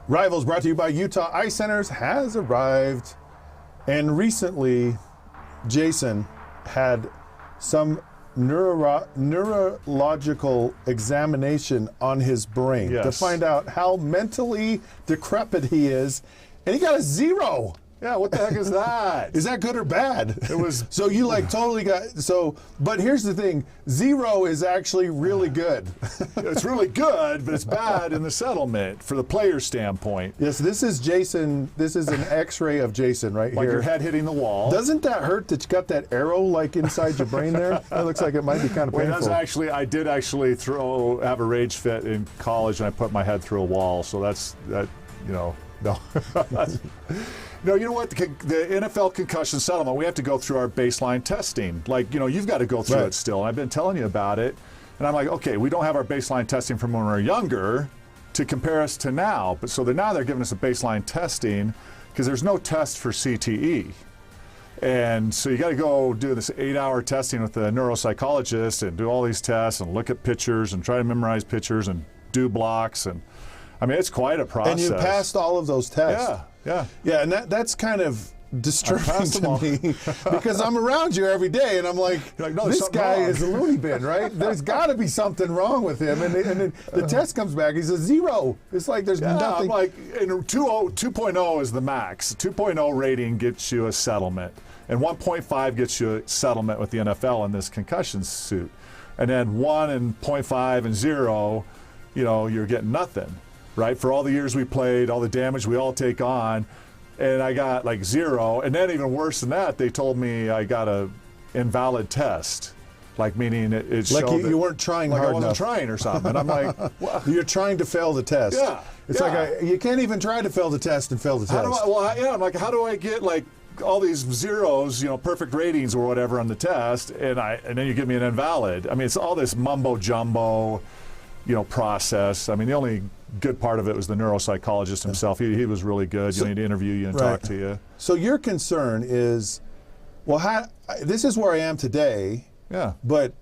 Rivals, brought to you by Utah Eye Centers, has arrived. And recently, Jason had some neurological examination on his brain to find out how mentally decrepit he is. And he got a 0. Yeah, what the heck is that? Is that good or bad? It was. So you like totally got, so, but here's the thing, 0 is actually really good. It's really good, but it's bad in the settlement for the player standpoint. Yes, this is Jason, this is an x-ray of Jason right like here. Your head hitting the wall. Doesn't that hurt that you got that arrow like inside your brain there? That looks like it might be kind of painful. That's actually, I did actually have a rage fit in college and I put my head through a wall, so that, you know, no. No, you know what? The NFL concussion settlement, we have to go through our baseline testing. Like, you know, you've got to go through it still. I've been telling you about it. And I'm like, okay, we don't have our baseline testing from when we were younger to compare us to now. But so now they're giving us a baseline testing because there's no test for CTE. And so you got to go do this 8-hour testing with the neuropsychologist and do all these tests and look at pictures and try to memorize pictures and do blocks. And I mean, it's quite a process. And you passed all of those tests. Yeah. Yeah. Yeah, and that's kind of disturbing to me because I'm around you every day and I'm like, no, this guy is a loony bin, right? There's got to be something wrong with him. And then the test comes back, he's a 0. It's like there's nothing. I'm like, 2.0 is the max. 2.0 rating gets you a settlement, and 1.5 gets you a settlement with the NFL in this concussion suit. And then 1 and 0.5 and 0, you know, you're getting nothing. Right, for all the years we played, all the damage we all take on, and I got like 0. And then even worse than that, they told me I got a invalid test, like meaning it showed like you weren't trying hard enough. Like I wasn't trying or something. And I'm like, well, you're trying to fail the test. Yeah, it's like you can't even try to fail the test and fail the test. I'm like, how do I get like all these 0s, you know, perfect ratings or whatever on the test, and then you give me an invalid? I mean, it's all this mumbo jumbo, you know, process. I mean, the only good part of it was the neuropsychologist himself. He was really good. You need to interview you and talk to you. So your concern is, well, this is where I am today. Yeah. But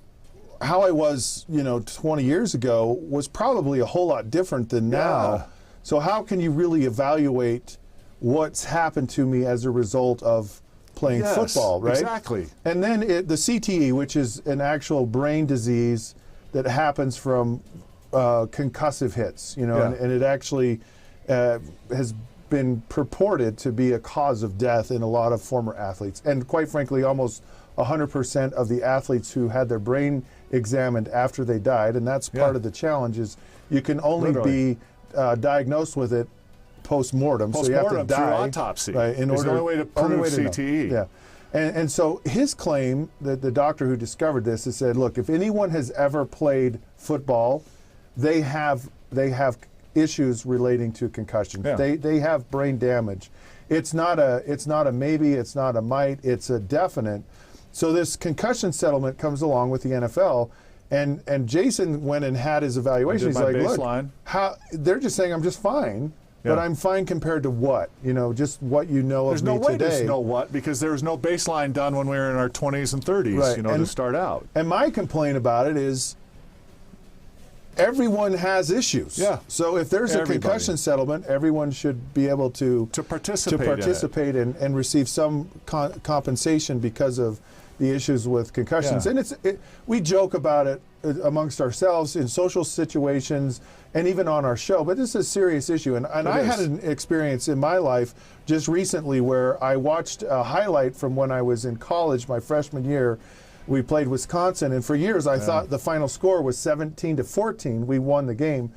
how I was, you know, 20 years ago was probably a whole lot different than now. So how can you really evaluate what's happened to me as a result of playing football, right? Exactly. And then the CTE, which is an actual brain disease that happens from concussive hits, you know, and it actually has been purported to be a cause of death in a lot of former athletes. And quite frankly, almost 100% of the athletes who had their brain examined after they died, and that's part of the challenge, is you can only be diagnosed with it post-mortem. So you have to die. Through autopsy. Right, the only way to prove CTE. Yeah. And so his claim, that the doctor who discovered this, has said, look, if anyone has ever played football, they have issues relating to concussions. Yeah. They have brain damage. It's not a maybe, it's not a might, it's a definite. So this concussion settlement comes along with the NFL, and Jason went and had his evaluation. He's like, baseline. Look, they're just saying I'm just fine. But I'm fine compared to what? You know, just what you know of me today. There's no way to know what, because there was no baseline done when we were in our 20s and 30s, you know, to start out. And my complaint about it is everyone has issues. Yeah. So if there's a concussion settlement, everyone should be able to participate and receive some compensation because of the issues with concussions. Yeah. And we joke about it amongst ourselves in social situations and even on our show, but this is a serious issue. And I had an experience in my life just recently where I watched a highlight from when I was in college, my freshman year. We played Wisconsin, and for years I thought the final score was 17-14. We won the game.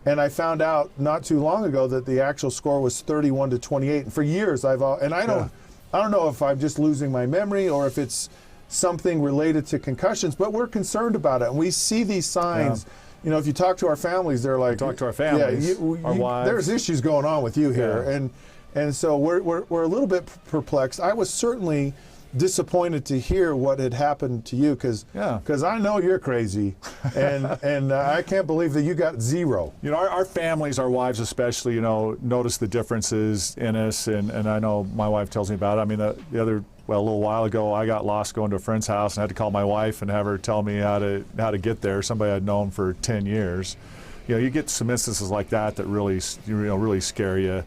And I found out not too long ago that the actual score was 31-28. And for years I don't know if I'm just losing my memory or if it's something related to concussions, but we're concerned about it. And we see these signs. Yeah. You know, if you talk to our families, they're like, talk to our families, our wives. There's issues going on with you here. Yeah. And so we're a little bit perplexed. I was certainly disappointed to hear what had happened to you, because I know you're crazy, and I can't believe that you got 0. You know, our families, our wives especially, you know, notice the differences in us, and I know my wife tells me about it. I mean, a little while ago, I got lost going to a friend's house and had to call my wife and have her tell me how to get there. Somebody I'd known for 10 years. you get some instances like that really, really scare you.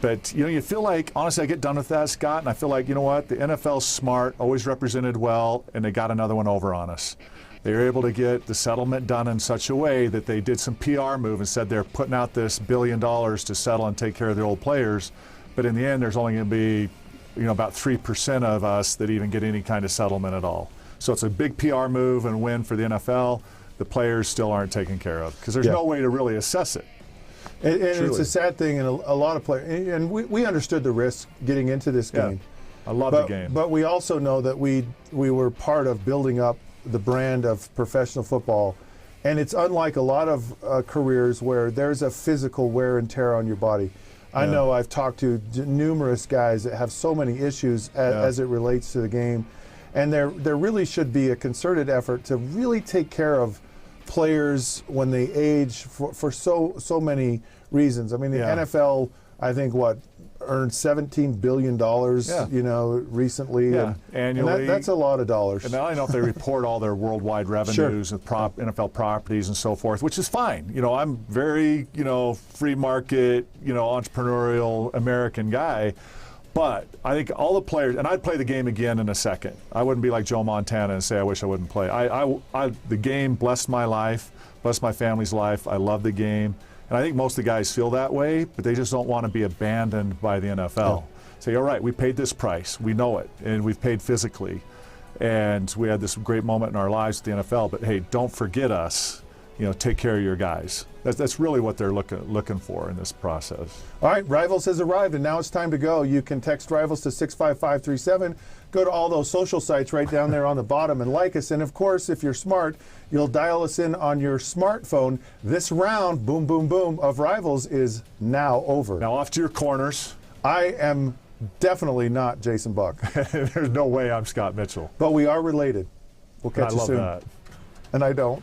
But, you feel like, honestly, I get done with that, Scott, and I feel like, you know what, the NFL's smart, always represented well, and they got another one over on us. They were able to get the settlement done in such a way that they did some PR move and said they're putting out this $1 billion to settle and take care of their old players. But in the end, there's only going to be, about 3% of us that even get any kind of settlement at all. So it's a big PR move and win for the NFL. The players still aren't taken care of because there's no way to really assess it. And it's a sad thing, and a lot of players, and we understood the risk getting into this game. I love the game. But we also know that we were part of building up the brand of professional football. And it's unlike a lot of careers where there's a physical wear and tear on your body. I know I've talked to numerous guys that have so many issues as it relates to the game. And there really should be a concerted effort to really take care of players when they age for so many reasons. I mean, the NFL, I think, earned $17 billion, recently. Yeah, annually. And that's a lot of dollars. And now I know if they report all their worldwide revenues and NFL properties and so forth, which is fine. I'm very, free market, entrepreneurial American guy. But I think all the players, and I'd play the game again in a second. I wouldn't be like Joe Montana and say I wish I wouldn't play. The game blessed my life, blessed my family's life. I love the game. And I think most of the guys feel that way, but they just don't want to be abandoned by the NFL. Say, all right, we paid this price. We know it, and we've paid physically. And we had this great moment in our lives with the NFL, but hey, don't forget us. Take care of your guys. That's really what they're looking for in this process. All right, Rivals has arrived, and now it's time to go. You can text Rivals to 65537. Go to all those social sites right down there on the bottom and like us. And, of course, if you're smart, you'll dial us in on your smartphone. This round, boom, boom, boom, of Rivals is now over. Now off to your corners. I am definitely not Jason Buck. There's no way I'm Scott Mitchell. But we are related. We'll catch you soon. I love that. And I don't.